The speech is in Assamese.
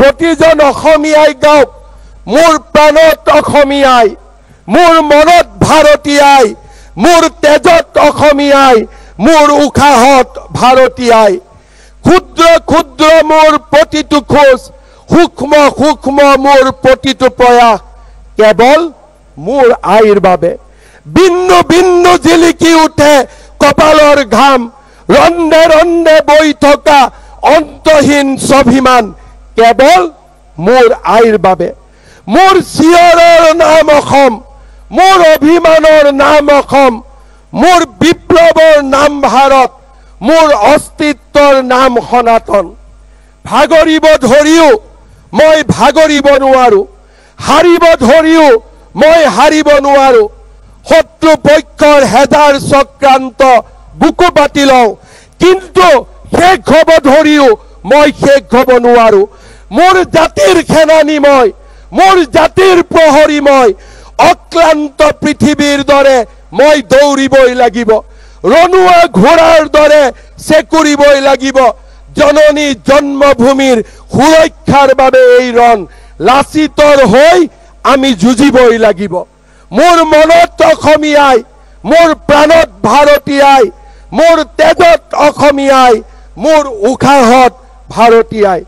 প্ৰতিজন অসমীয়াই গাওক মোৰ প্ৰাণত অসমীয়াই, মোৰ মনত ভাৰতীয়াই, মোৰ তেজত অসমীয়াই, মোৰ উশাহত ভাৰতীয়াই। ক্ষুদ্ৰ ক্ষুদ্ৰ মোৰ প্ৰতিটো খোজ, সূক্ষ্ম সূক্ষ্ম মোৰ প্ৰতিটো প্ৰয়াস, কেৱল মোৰ আইৰ বাবে। বিন্দু বিন্দু জিলিকি উঠে কপালৰ ঘাম, ৰন্ধে ৰন্ধে বৈ থকা অন্তহীন স্বাভিমান, কেৱল মোৰ আইৰ বাবে। মোৰ চিঞৰৰ নাম অসম, মোৰ অভিমানৰ নাম অসম, মোৰ বিপ্লৱৰ নাম ভাৰত, মোৰ অস্তিত্বৰ নাম সনাতন। ভাগৰিব ধৰিও মই ভাগৰিব নোৱাৰো, হাৰিব ধৰিও মই হাৰিব নোৱাৰো। শত্ৰু পক্ষৰ হেজাৰ চক্ৰান্ত বুকু পাতি লওঁ, কিন্তু শেষ হ'ব ধৰিও মই শেষ হ'ব নোৱাৰো। মোৰ জাতিৰ সেনানী মই, মোৰ জাতিৰ প্ৰহৰী মই, অক্লান্ত পৃথিৱীৰ দৰে মই দৌৰিবই লাগিব, ৰণুৱা ঘোঁৰাৰ দৰে চেকুৰিবই লাগিব। জননী জন্মভূমিৰ সুৰক্ষাৰ বাবে এই ৰণ, লাচিতৰ হৈ আমি যুঁজিবই লাগিব। মোৰ মনত অসমীয়াই, মোৰ প্ৰাণত ভাৰতীয়াই, মোৰ তেজত অসমীয়াই, মোৰ উশাহত ভাৰতীয়াই।